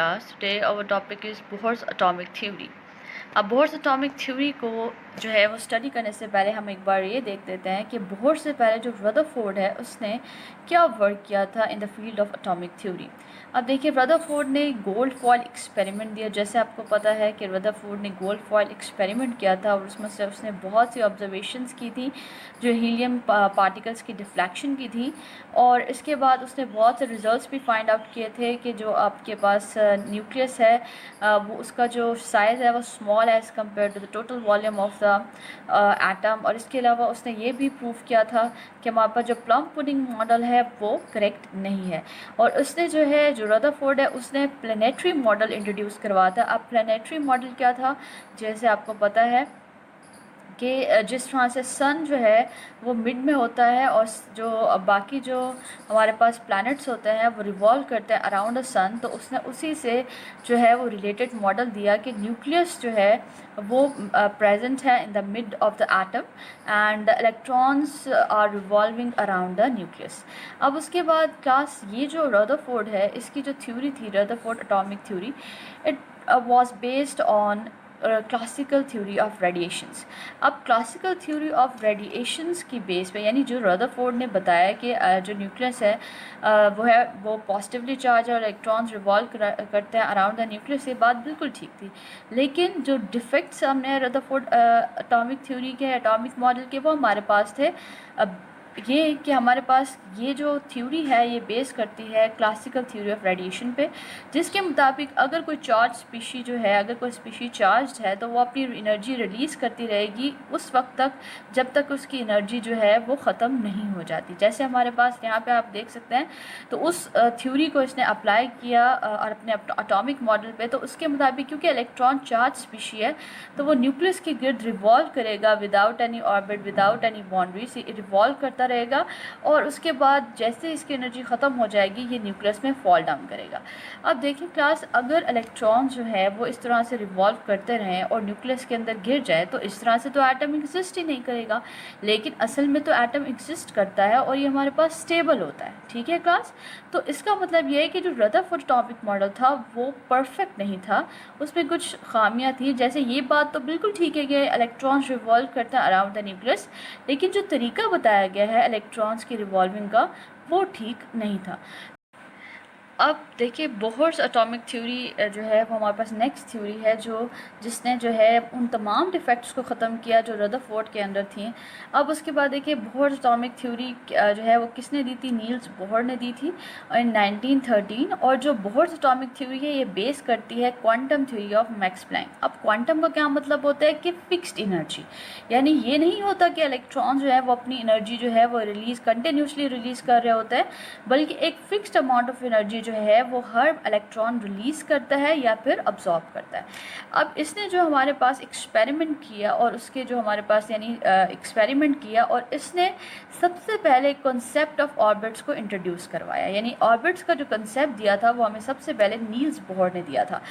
class. Today our topic is Bohr's atomic theory. अब Bohr's atomic theory को जो है वो स्टडी करने से पहले हम एक बार ये देख लेते हैं कि बोहर से पहले जो रदरफोर्ड है उसने क्या वर्क किया था in the field of atomic theory. अब देखिए रदरफोर्ड ने गोल्ड फॉयल एक्सपेरिमेंट दिया। जैसे आपको पता है कि रदरफोर्ड ने गोल्ड फॉयल एक्सपेरिमेंट किया था और उसमें से उसने बहुत सी ऑब्जर्वेशंस की थी जो हीलियम पार्टिकल्स की डिफ्लेक्शन की थी, और इसके बाद उसने बहुत से रिजल्ट्स भी फाइंड आउट किए थे कि जो आपके पास न्यूक्लियस है वो उसका जो साइज़ है वो स्मॉल है as compare to the total volume of the atom. और इसके अलावा उसने ये भी प्रूव किया था कि हमारे पास जो प्लम पुडिंग मॉडल है वो करेक्ट नहीं है। और उसने जो रदरफोर्ड है उसने प्लानिटरी मॉडल इंट्रोड्यूस करवाया था। अब प्लानिटरी मॉडल क्या था, जैसे आपको पता है कि जिस तरह से सन जो है वो मिड में होता है और जो बाकी जो हमारे पास प्लैनेट्स होते हैं वो रिवॉल्व करते हैं अराउंड द सन, तो उसने उसी से जो है वो रिलेटेड मॉडल दिया कि न्यूक्लियस जो है वो प्रेजेंट है in the mid of the atom and the electrons are revolving around the nucleus. अब उसके बाद क्लास ये जो रदरफोर्ड है इसकी जो थ्योरी थी Rutherford atomic theory, it was based on classical theory of radiations. अब क्लासिकल थ्योरी ऑफ रेडिएशंस की बेस पे यानी जो रदरफोर्ड ने बताया कि जो न्यूक्लियस है वो पॉजिटिवली चार्ज और इलेक्ट्रॉन्स रिवॉल्व करते हैं अराउंड द न्यूक्लियस, ये बात बिल्कुल ठीक थी। लेकिन जो डिफेक्ट्स हमने रदरफोर्ड एटॉमिक थ्योरी के एटॉमिक मॉडल के वो हमारे पास थे। अब ये कि हमारे पास ये जो थ्योरी है ये बेस करती है क्लासिकल थ्योरी ऑफ रेडिएशन पे, जिसके मुताबिक अगर कोई चार्ज स्पीशी जो है अगर कोई स्पीशी चार्ज है तो वो अपनी एनर्जी रिलीज़ करती रहेगी उस वक्त तक जब तक उसकी एनर्जी जो है वो ख़त्म नहीं हो जाती। जैसे हमारे पास यहाँ पे आप देख सकते हैं, तो उस थ्योरी को इसने अप्लाई किया और अपने एटॉमिक मॉडल पे, तो उसके मुताबिक क्योंकि इलेक्ट्रॉन चार्ज स्पीशी है तो वो न्यूक्लियस के गिर्द रिवॉल्व करेगा without any orbit without any boundaries, revolve करता रहेगा और उसके बाद जैसे इसकी एनर्जी ख़त्म हो जाएगी ये न्यूक्लियस में फॉल डाउन करेगा। अब देखिए क्लास, अगर इलेक्ट्रॉन जो है वो इस तरह से रिवॉल्व करते रहें और न्यूक्लियस के अंदर गिर जाए तो इस तरह से तो एटम एग्जिस्ट ही नहीं करेगा, लेकिन असल में तो एटम एग्जिस्ट करता है और ये हमारे पास स्टेबल होता है। ठीक है क्लास, तो इसका मतलब ये है कि जो रदरफोर्ड एटॉमिक मॉडल था वो परफेक्ट नहीं था, उसमें कुछ खामियां थी। जैसे ये बात तो बिल्कुल ठीक है कि इलेक्ट्रॉन्स रिवॉल्व करते हैं अराउंड द न्यूक्लियस, लेकिन जो तरीका बताया गया है इलेक्ट्रॉन्स की रिवॉल्विंग का वो ठीक नहीं था। अब देखिए बोहर्स एटॉमिक थ्योरी जो है वो हमारे पास नेक्स्ट थ्योरी है जिसने जो है उन तमाम डिफेक्ट्स को ख़त्म किया जो रदरफोर्ड के अंदर थी। अब उसके बाद देखिए बोहर्स एटॉमिक थ्योरी जो है वो किसने दी थी, नील्स बोहर ने दी थी इन 1913। और जो बोहर्स एटॉमिक थ्योरी है ये बेस करती है quantum theory of Max Planck. अब क्वांटम का क्या मतलब होता है कि फिक्स्ड एनर्जी, यानी ये नहीं होता कि इलेक्ट्रॉन जो है वो अपनी एनर्जी जो है वो कंटिन्यूसली रिलीज़ कर रहे होते हैं, बल्कि एक फिक्स्ड अमाउंट ऑफ एनर्जी जो है वो हर इलेक्ट्रॉन रिलीज़ करता है या फिर अब्जॉर्ब करता है। अब इसने जो हमारे पास एक्सपेरिमेंट किया और उसके जो हमारे पास यानी एक्सपेरिमेंट किया और इसने सबसे पहले कॉन्सेप्ट ऑफ ऑर्बिट्स को इंट्रोड्यूस करवाया, यानी ऑर्बिट्स का जो कंसेप्ट दिया था वो हमें सबसे पहले नील्स बोहर ने दिया था।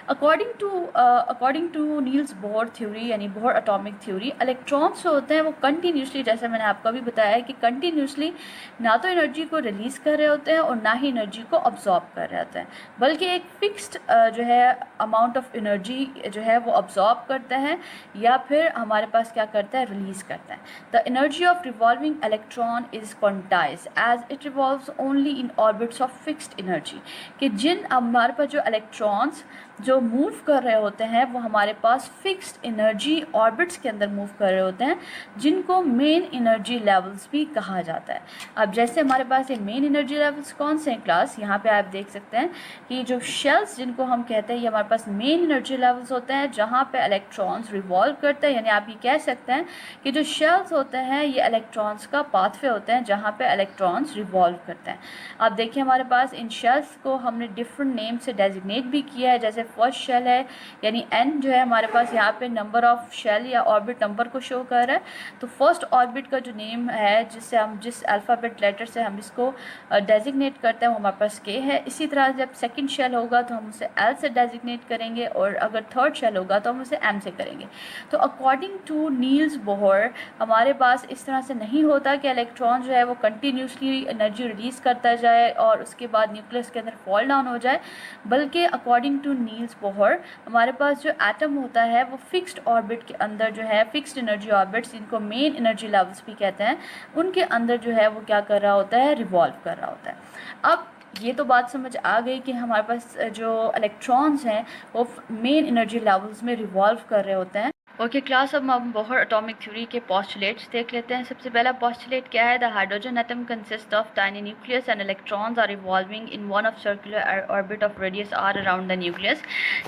According to Niels Bohr theory यानी बोहर एटॉमिक थ्योरी, इलेक्ट्रॉन्स जो होते हैं वो कंटिन्यूसली, जैसे मैंने आपको अभी बताया कि कंटिन्यूसली ना तो एनर्जी को रिलीज़ कर रहे होते हैं और ना ही एनर्जी को अब्जॉर्ब कर रहे होते हैं, बल्कि एक फिक्स्ड जो है अमाउंट ऑफ एनर्जी जो है वो अब्जॉर्ब करते हैं या फिर हमारे पास क्या करता है, रिलीज़ करता है। The energy of revolving electron is quantize as it revolves only in orbits of fixed energy, कि जिन हमारे पास जो इलेक्ट्रॉन्स जो मूव कर रहे होते हैं वो हमारे पास फिक्स्ड एनर्जी ऑर्बिट्स के अंदर मूव कर रहे होते हैं, जिनको मेन एनर्जी लेवल्स भी कहा जाता है। अब जैसे हमारे पास ये मेन एनर्जी लेवल्स कौन से हैं क्लास, यहाँ पे आप देख सकते हैं कि जो शेल्स जिनको हम कहते हैं ये हमारे पास मेन एनर्जी लेवल्स होते हैं जहाँ पे इलेक्ट्रॉन्स रिवॉल्व करते हैं, यानी आप ये कह सकते हैं कि जो शेल्स होते हैं ये इलेक्ट्रॉन्स का पाथवे होते हैं जहाँ पे इलेक्ट्रॉन्स रिवॉल्व करते हैं। आप देखिए हमारे पास इन शेल्स को हमने डिफरेंट नेम से डेजिग्नेट भी किया है, जैसे फर्स्ट शेल है, यानी n जो है हमारे पास यहाँ पे नंबर ऑफ शेल या ऑर्बिट नंबर को शो कर रहा है। तो फर्स्ट ऑर्बिट का जो नेम है, जिससे हम जिस अल्फ़ाबेट लेटर से हम इसको डेजिग्नेट करते हैं, वो हमारे पास k है। इसी तरह जब सेकंड शेल होगा तो हम उसे l से डेजिग्नेट करेंगे, और अगर थर्ड शेल होगा तो हम उसे m से करेंगे। तो अकॉर्डिंग टू नील्स बोहर हमारे पास इस तरह से नहीं होता कि इलेक्ट्रॉन जो है वो कंटिन्यूसली एनर्जी रिलीज़ करता जाए और उसके बाद न्यूक्लियस के अंदर फॉल डाउन हो जाए, बल्कि अकॉर्डिंग टू नील्स बोहर हमारे पास जो एटम होता है वो फिक्स्ड ऑर्बिट के अंदर जो है, फिक्स्ड एनर्जी ऑर्बिट्स जिनको मेन एनर्जी लेवल्स भी कहते हैं, उनके अंदर जो है वो क्या कर रहा होता है, रिवॉल्व कर रहा होता है। अब ये तो बात समझ आ गई कि हमारे पास जो इलेक्ट्रॉन्स हैं वो मेन एनर्जी लेवल्स में रिवॉल्व कर रहे होते हैं। ओके क्लास, अब हम बोहर एटॉमिक थ्योरी के पोस्टुलेट्स देख लेते हैं। सबसे पहला पोस्टुलेट क्या है? The hydrogen atom consist of tiny nucleus and electrons are revolving in one of circular orbit of radius R around the nucleus.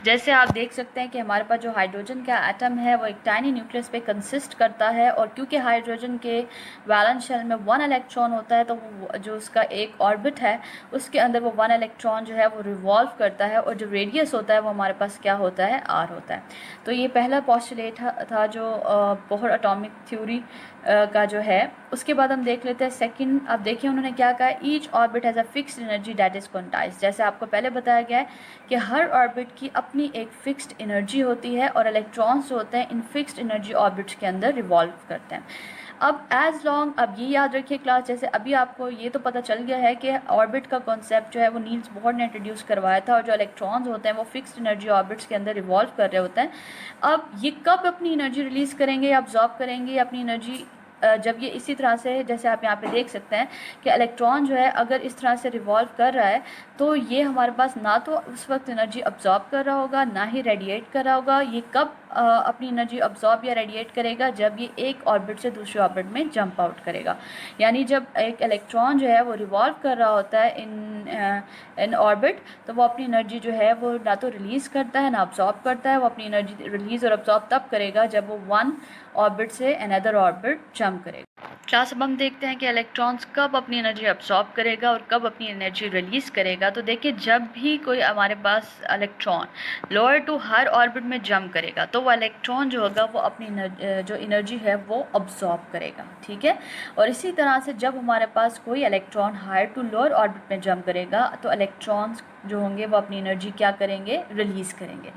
जैसे आप देख सकते हैं कि हमारे पास जो हाइड्रोजन का एटम है वो एक टाइनी न्यूक्लियस पे कंसिस्ट करता है, और क्योंकि हाइड्रोजन के वैलेंस शेल में 1 इलेक्ट्रॉन होता है, तो जो उसका एक ऑर्बिट है उसके अंदर वो 1 इलेक्ट्रॉन जो है वो रिवॉल्व करता है, और जो रेडियस होता है वो हमारे पास क्या होता है, आर होता है। तो ये पहला पोस्टुलेट था जो बोहर एटॉमिक थ्योरी का जो है। उसके बाद हम देख लेते हैं सेकंड। अब देखिए उन्होंने क्या कहा, each orbit has a fixed energy that is quantized. जैसे आपको पहले बताया गया है कि हर ऑर्बिट की अपनी एक फिक्स्ड एनर्जी होती है, और इलेक्ट्रॉन्स जो होते हैं इन फिक्स्ड एनर्जी ऑर्बिट्स के अंदर रिवॉल्व करते हैं। अब एज लॉन्ग, अब ये याद रखिए क्लास, जैसे अभी आपको ये तो पता चल गया है कि ऑर्बिट का कॉन्सेप्ट जो है वो नील्स बोहर ने इंट्रोड्यूस करवाया था, और जो इलेक्ट्रॉन्स होते हैं वो फिक्स्ड एनर्जी ऑर्बिट्स के अंदर रिवॉल्व कर रहे होते हैं। अब ये कब अपनी एनर्जी रिलीज़ करेंगे या अब्जॉर्ब करेंगे अपनी एनर्जी? जब ये इसी तरह से, जैसे आप यहाँ पे देख सकते हैं कि इलेक्ट्रॉन जो है अगर इस तरह से रिवॉल्व कर रहा है, तो ये हमारे पास ना तो उस वक्त एनर्जी अब्जॉर्ब कर रहा होगा, ना ही रेडिएट कर रहा होगा। ये कब अपनी एनर्जी अब्जॉर्ब या रेडिएट करेगा? जब ये एक ऑर्बिट से दूसरे ऑर्बिट में जंप आउट करेगा। यानी जब एक इलेक्ट्रॉन जो है वो रिवॉल्व कर रहा होता है इन ऑर्बिट, तो वो अपनी एनर्जी जो है वो ना तो रिलीज़ करता है ना अब्जॉर्ब करता है। वो अपनी एनर्जी रिलीज़ और अब्जॉर्ब तब करेगा जब वो 1 ऑर्बिट से अनदर ऑर्बिट जंप करेगा। क्लास, अब हम देखते हैं कि इलेक्ट्रॉन्स कब अपनी एनर्जी अब्सॉर्ब करेगा और कब अपनी एनर्जी रिलीज़ करेगा। तो देखिए, जब भी कोई हमारे पास electron lower to higher orbit में जंप करेगा, तो वो इलेक्ट्रॉन जो होगा वो अपनी जो एनर्जी है वो अब्सॉर्ब करेगा, ठीक है। और इसी तरह से जब हमारे पास कोई electron higher to lower orbit में जंप करेगा, तो इलेक्ट्रॉन्स जो होंगे वो अपनी एनर्जी क्या करेंगे, रिलीज़ करेंगे।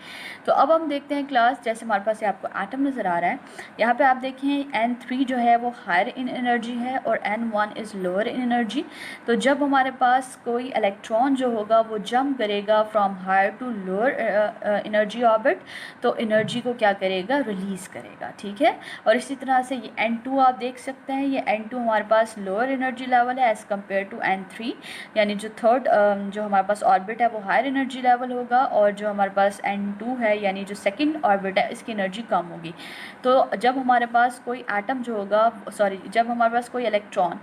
तो अब हम देखते हैं क्लास, जैसे हमारे पास ये आपको एटम नज़र आ रहा है, यहाँ पे आप देखें N3 जो है वो हायर इन एनर्जी है और N1 is lower in energy. तो जब हमारे पास कोई इलेक्ट्रॉन जो होगा वो जंप करेगा from higher to lower energy orbit, तो एनर्जी को क्या करेगा, रिलीज़ करेगा, ठीक है। और इसी तरह से ये N2 आप देख सकते हैं, ये N2 हमारे पास लोअर एनर्जी लेवल है एज़ कम्पेयर टू N3, यानी जो थर्ड जो हमारे पास ऑर्बिट है वो हायर एनर्जी लेवल होगा, और जो हमारे पास N2 है यानी जो सेकंड ऑर्बिट है इसकी एनर्जी कम होगी। तो जब हमारे पास कोई एटम जो होगा, जब हमारे पास कोई इलेक्ट्रॉन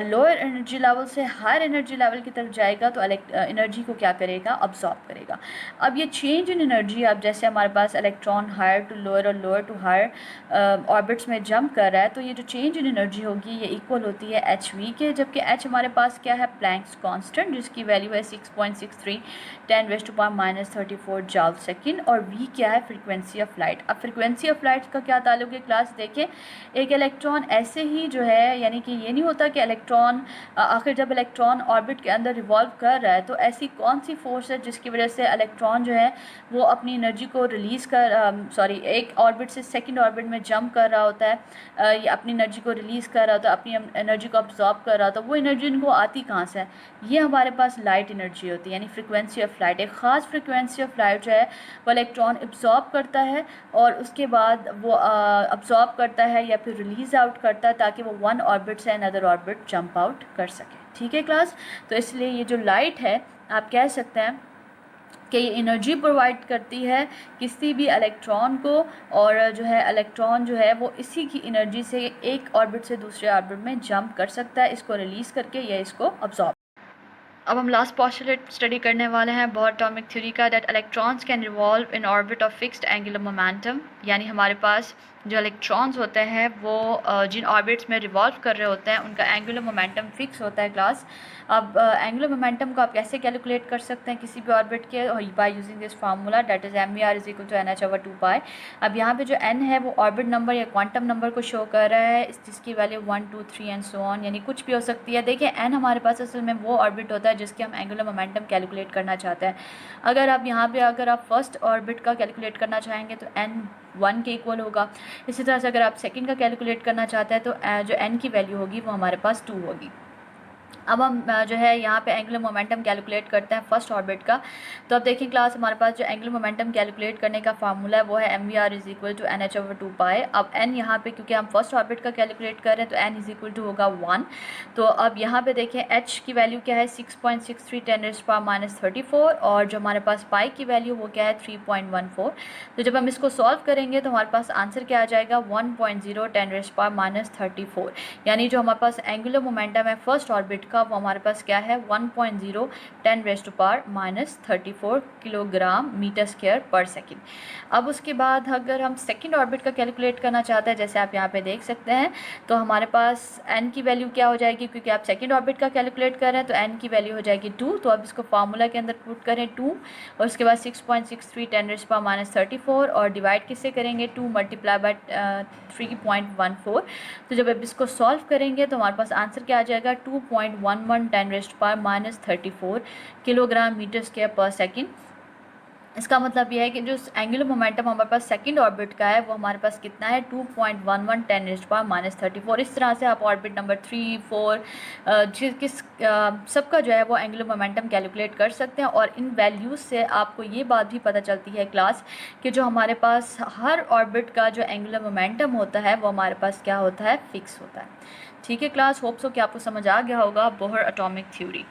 लोअर एनर्जी लेवल से हायर एनर्जी लेवल की तरफ जाएगा, तो एनर्जी को क्या करेगा, अब्सॉर्ब करेगा। अब ये चेंज इन एनर्जी, अब जैसे हमारे पास इलेक्ट्रॉन हायर टू लोअर और लोअर टू हायर ऑर्बिट्स में जंप कर रहा है, तो ये जो चेंज इन एनर्जी होगी ये इक्वल होती है hv के, जबकि h हमारे पास क्या है, प्लैंक्स कांस्टेंट, जिसकी वैल्यू है 6.63 10⁻34 जूल सेकंड, और v क्या है, फ्रीक्वेंसी ऑफ लाइट। अब फ्रीक्वेंसी ऑफ लाइट का क्या ताल्लुक है क्लास? देखें, एक इलेक्ट्रॉन ऐसे ही जो है, यानी कि ये नहीं होता कि इलेक्ट्रॉन आखिर जब इलेक्ट्रॉन ऑर्बिट के अंदर रिवॉल्व कर रहा है, तो ऐसी कौन सी फोर्स है जिसकी वजह से इलेक्ट्रॉन जो है वो अपनी एनर्जी को रिलीज़ कर एक ऑर्बिट से सेकंड ऑर्बिट में जंप कर रहा होता है, ये अपनी एनर्जी को रिलीज़ कर रहा होता है, अपनी एनर्जी को अब्जॉर्ब कर रहा होता है। वो एनर्जी इनको आती कहाँ से है? ये हमारे पास लाइट एनर्जी होती है, यानी फ्रिक्वेंसी ऑफ लाइट। एक ख़ास फ्रिक्वेंसी ऑफ लाइट जो है वो इलेक्ट्रॉन अब्जॉर्ब करता है, और उसके बाद वो अब्जॉर्ब करता है या फिर रिलीज़ आउट करता है, ताकि वो 1 ऑर्बिट से अनदर ऑर्बिट जंप आउट कर सके, ठीक है क्लास। तो इसलिए ये जो लाइट है, आप कह सकते हैं कि ये एनर्जी प्रोवाइड करती है किसी भी इलेक्ट्रॉन को, और जो है इलेक्ट्रॉन जो है वो इसी की एनर्जी से एक ऑर्बिट से दूसरे ऑर्बिट में जंप कर सकता है, इसको रिलीज़ करके या इसको अब्जॉर्ब। अब हम लास्ट पोस्टुलेट स्टडी करने वाले हैं बोहर एटॉमिक थ्योरी का, that electrons can revolve in orbit of fixed angular momentum. यानी हमारे पास जो इलेक्ट्रॉन्स होते हैं वो जिन ऑर्बिट्स में रिवॉल्व कर रहे होते हैं उनका एंगुलर मोमेंटम फिक्स होता है क्लास। अब एंगुलर मोमेंटम को आप कैसे कैलकुलेट कर सकते हैं किसी भी ऑर्बिट के, by using this formula that is mvr is equal to nh/2 pi. अब यहाँ पे जो n है वो ऑर्बिट नंबर या क्वांटम नंबर को शो कर रहा है, जिसकी वैल्यू 1 2 3 एंड सो ऑन, यानी कुछ भी हो सकती है। देखिए n हमारे पास असल में वो ऑर्बिट होता है जिसके हम एंगुलर मोमेंटम कैलकुलेट करना चाहते हैं। अगर आप यहाँ पे अगर आप फर्स्ट ऑर्बिट का कैलकुलेट करना चाहेंगे तो n 1 के इक्वल होगा। इसी तरह से अगर आप सेकंड का कैलकुलेट करना चाहते हैं तो जो n की वैल्यू होगी वो हमारे पास 2 होगी। अब हम जो है यहाँ पे एंगुलर मोमेंटम कैलकुलेट करते हैं फर्स्ट ऑर्बिट का। तो अब देखिए क्लास हमारे पास जो एंगुलर मोमेंटम कैलकुलेट करने का फार्मूला है वो है mvr is equal to nh/2 pi. अब n यहाँ पे क्योंकि हम फर्स्ट ऑर्बिट का कैलकुलेट कर रहे हैं तो n इज इक्वल टू होगा 1। तो अब यहाँ पे देखिए h की वैल्यू क्या है 6.63 10⁻⁻34 और जो हमारे पास पाई की वैल्यू वो क्या है 3.14। तो जब हम इसको सॉल्व करेंगे तो हमारे पास आंसर क्या आ जाएगा 1.0 10⁻⁻34, यानी जो हमारे पास एंगुलर मोमेंटम है फर्स्ट ऑर्बिट का वो हमारे पास क्या है 1.0 10⁻⁻34 किलोग्राम मीटर स्क्वायर पर सेकंड। अब उसके बाद अगर हम सेकंड ऑर्बिट का कैलकुलेट करना चाहते हैं जैसे आप यहाँ पे देख सकते हैं तो हमारे पास n की वैल्यू क्या हो जाएगी, क्योंकि आप सेकंड ऑर्बिट का कैलकुलेट कर रहे हैं तो n की वैल्यू हो जाएगी 2। तो अब इसको फार्मूला के अंदर पुट करें 2 और उसके बाद 6.63 10⁻⁻34 और डिवाइड किससे करेंगे 2 मल्टीप्लाई बाय 3.14। तो जब अब इसको सॉल्व करेंगे तो हमारे पास आंसर क्या आ जाएगा 2.11 10⁻⁻34 किलोग्राम मीटर स्क्वायर पर सेकंड। इसका मतलब यह है कि जो एंगुलर मोमेंटम हमारे पास सेकंड ऑर्बिट का है वो हमारे पास कितना है 2.11 10⁻⁻34। इस तरह से आप ऑर्बिट नंबर 3 4 सबका जो है वो एंगुलर मोमेंटम कैलकुलेट कर सकते हैं। और इन वैल्यूज़ से आपको ये बात भी पता चलती है क्लास कि जो हमारे पास हर ऑर्बिट का जो एंगुलर मोमेंटम होता है वो हमारे पास क्या होता है फिक्स होता है। ठीक है क्लास, होप सो कि आपको समझ आ गया होगा बोहर एटॉमिक थ्योरी।